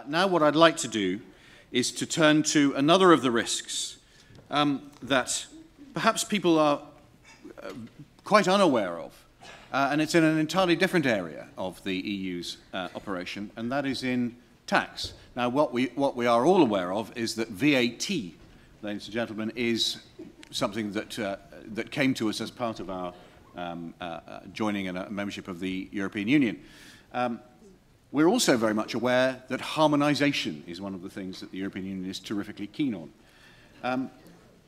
Now what I'd like to do is to turn to another of the risks that perhaps people are quite unaware of, and it's in an entirely different area of the EU's operation, and that is in tax. Now what we are all aware of is that VAT, ladies and gentlemen, is something that, that came to us as part of our joining and membership of the European Union. We're also very much aware that harmonisation is one of the things that the European Union is terrifically keen on.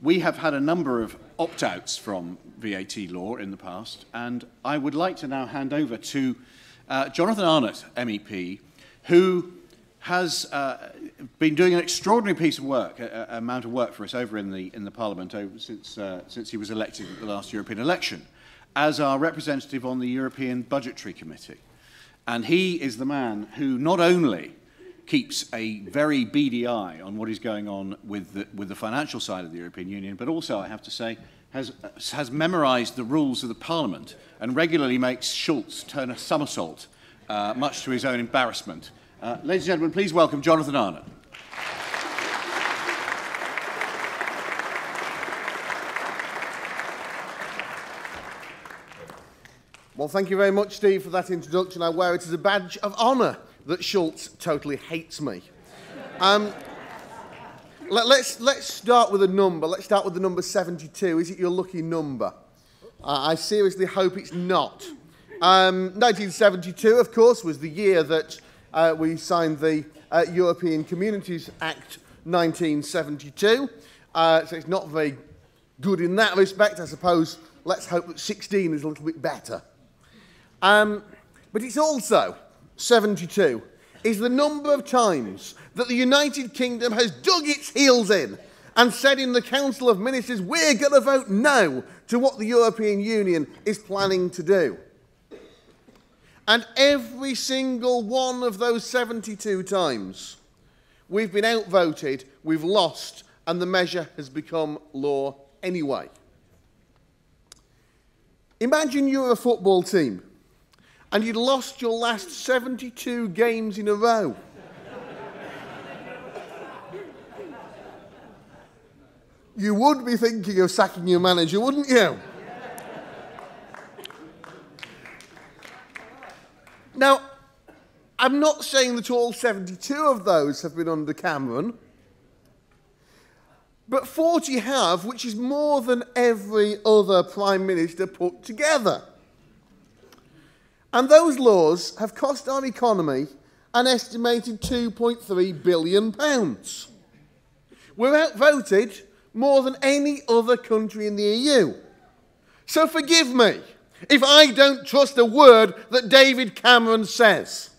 We have had a number of opt-outs from VAT law in the past, and I would like to now hand over to Jonathan Arnott MEP, who has been doing an extraordinary piece of work, amount of work for us over in the Parliament since he was elected at the last European election, as our representative on the European Budgetary Committee. And he is the man who not only keeps a very beady eye on what is going on with the financial side of the European Union, but also, I have to say, has memorised the rules of the Parliament and regularly makes Schulz turn a somersault, much to his own embarrassment. Ladies and gentlemen, please welcome Jonathan Arnott. Well, thank you very much, Steve, for that introduction. I wear it as a badge of honour that Schulz totally hates me. Let's start with a number. Let's start with the number 72. Is it your lucky number? I seriously hope it's not. 1972, of course, was the year that we signed the European Communities Act 1972. So it's not very good in that respect. I suppose let's hope that 16 is a little bit better. But it's also 72 is the number of times that the United Kingdom has dug its heels in and said in the Council of Ministers, we're going to vote no to what the European Union is planning to do. And every single one of those 72 times, we've been outvoted, we've lost, and the measure has become law anyway. Imagine you're a football team and you'd lost your last 72 games in a row. You would be thinking of sacking your manager, wouldn't you? Now, I'm not saying that all 72 of those have been under Cameron, but 40 have, which is more than every other Prime Minister put together. And those laws have cost our economy an estimated £2.3 billion. We're outvoted more than any other country in the EU. So forgive me if I don't trust a word that David Cameron says.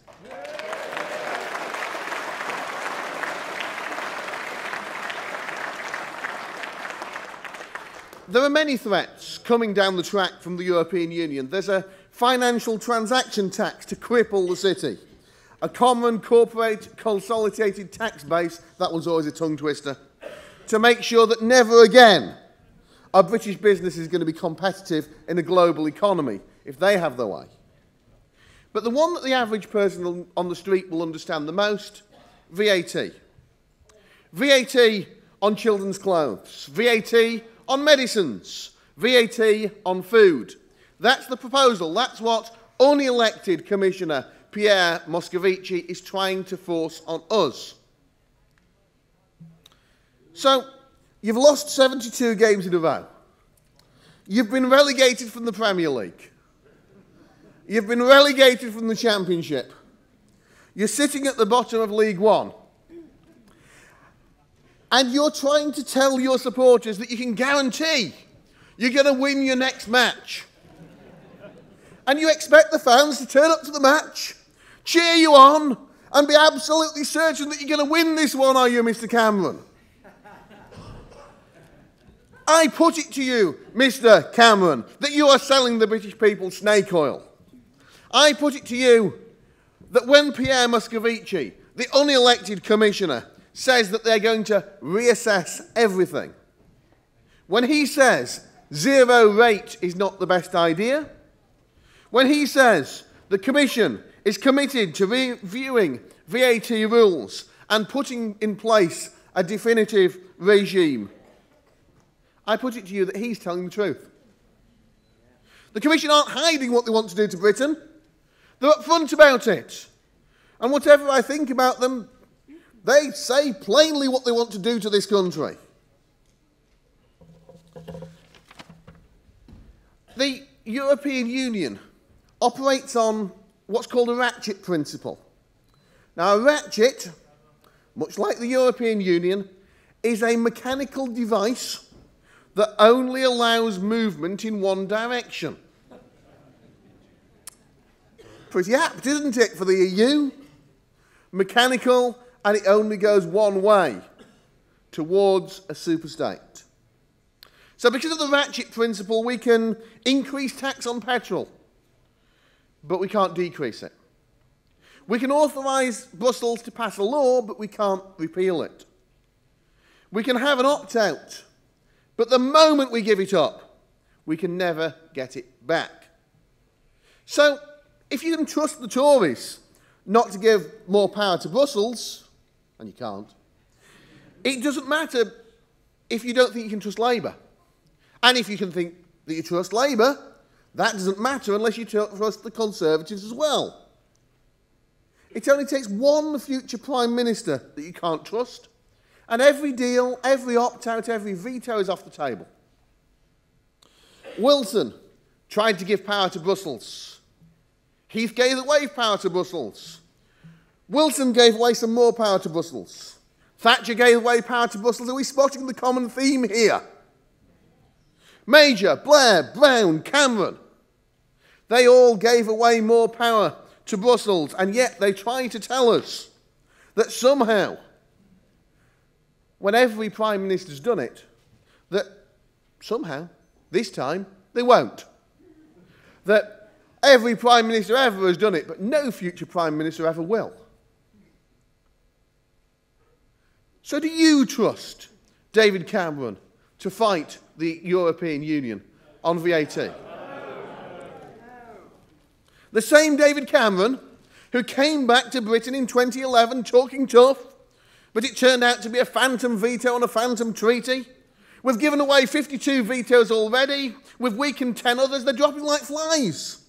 There are many threats coming down the track from the European Union. There's a financial transaction tax to cripple the city, a common corporate consolidated tax base, that was always a tongue twister, to make sure that never again a British business is going to be competitive in a global economy if they have their way. But the one that the average person on the street will understand the most, VAT. VAT on children's clothes, VAT on medicines, VAT on food. That's the proposal. That's what unelected Commissioner Pierre Moscovici is trying to force on us. So, you've lost 72 games in a row. You've been relegated from the Premier League. You've been relegated from the Championship. You're sitting at the bottom of League One. And you're trying to tell your supporters that you can guarantee you're going to win your next match. And you expect the fans to turn up to the match, cheer you on, and be absolutely certain that you're going to win this one, are you, Mr. Cameron? I put it to you, Mr. Cameron, that you are selling the British people snake oil. I put it to you that when Pierre Moscovici, the unelected commissioner, says that they're going to reassess everything, when he says zero rate is not the best idea, when he says the Commission is committed to reviewing VAT rules and putting in place a definitive regime, I put it to you that he's telling the truth. The Commission aren't hiding what they want to do to Britain. They're upfront about it. And whatever I think about them, they say plainly what they want to do to this country. The European Union operates on what's called a ratchet principle. Now, a ratchet, much like the European Union, is a mechanical device that only allows movement in one direction. Pretty apt, isn't it, for the EU? Mechanical, and it only goes one way, towards a superstate. So because of the ratchet principle, we can increase tax on petrol, but we can't decrease it. We can authorise Brussels to pass a law, but we can't repeal it. We can have an opt-out, but the moment we give it up, we can never get it back. So, if you can trust the Tories not to give more power to Brussels, and you can't, it doesn't matter if you don't think you can trust Labour. And if you can think that you trust Labour, that doesn't matter unless you trust the Conservatives as well. It only takes one future Prime Minister that you can't trust, and every deal, every opt-out, every veto is off the table. Wilson tried to give power to Brussels. Heath gave away power to Brussels. Wilson gave away some more power to Brussels. Thatcher gave away power to Brussels. Are we spotting the common theme here? Major, Blair, Brown, Cameron, they all gave away more power to Brussels, and yet they try to tell us that somehow, when every Prime Minister's done it, that somehow, this time, they won't. That every Prime Minister ever has done it, but no future Prime Minister ever will. So do you trust David Cameron to fight the European Union on VAT? The same David Cameron who came back to Britain in 2011 talking tough, but it turned out to be a phantom veto on a phantom treaty. We've given away 52 vetoes already. We've weakened 10 others. They're dropping like flies.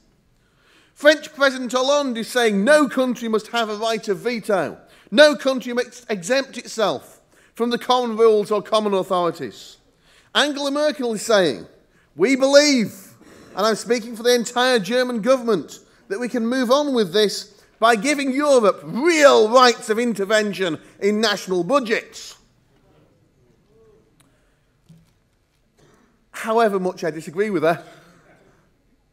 French President Hollande is saying no country must have a right of veto. No country must exempt itself from the common rules or common authorities. Angela Merkel is saying, we believe, and I'm speaking for the entire German government, that we can move on with this by giving Europe real rights of intervention in national budgets. However much I disagree with her,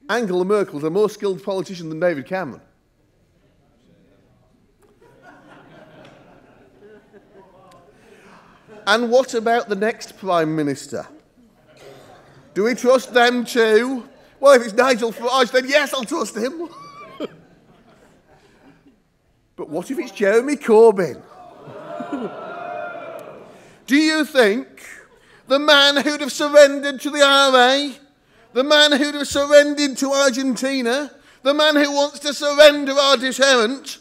Angela Merkel is a more skilled politician than David Cameron. And what about the next Prime Minister? Do we trust them too? Well, if it's Nigel Farage, then yes, I'll trust him. But what if it's Jeremy Corbyn? Do you think the man who'd have surrendered to the RA, the man who'd have surrendered to Argentina, the man who wants to surrender our deterrent,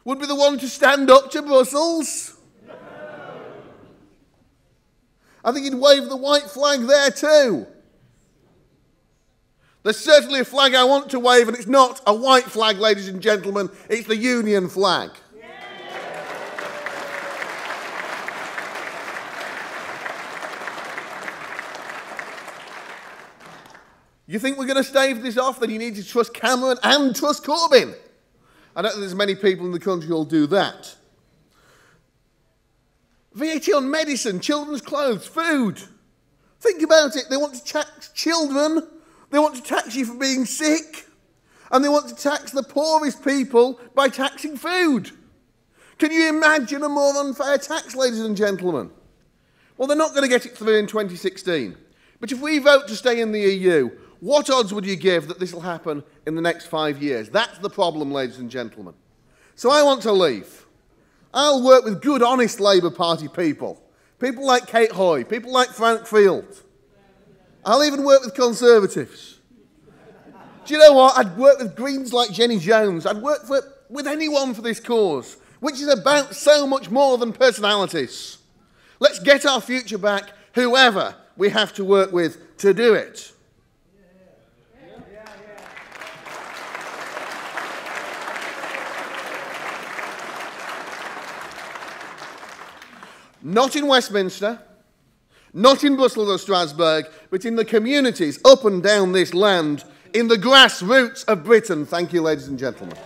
would be the one to stand up to Brussels? I think he'd wave the white flag there too. There's certainly a flag I want to wave, and it's not a white flag, ladies and gentlemen. It's the Union flag. You think we're going to stave this off? Then you need to trust Cameron and trust Corbyn. I don't think there's many people in the country who'll do that. VAT on medicine, children's clothes, food. Think about it. They want to tax children. They want to tax you for being sick. And they want to tax the poorest people by taxing food. Can you imagine a more unfair tax, ladies and gentlemen? Well, they're not going to get it through in 2016. But if we vote to stay in the EU, what odds would you give that this will happen in the next 5 years? That's the problem, ladies and gentlemen. So I want to leave. I'll work with good, honest Labour Party people. People like Kate Hoy, people like Frank Field. I'll even work with Conservatives. Do you know what? I'd work with Greens like Jenny Jones. I'd work for with anyone for this cause, which is about so much more than personalities. Let's get our future back, whoever we have to work with to do it. Not in Westminster, not in Brussels or Strasbourg, but in the communities up and down this land, in the grassroots of Britain. Thank you, ladies and gentlemen.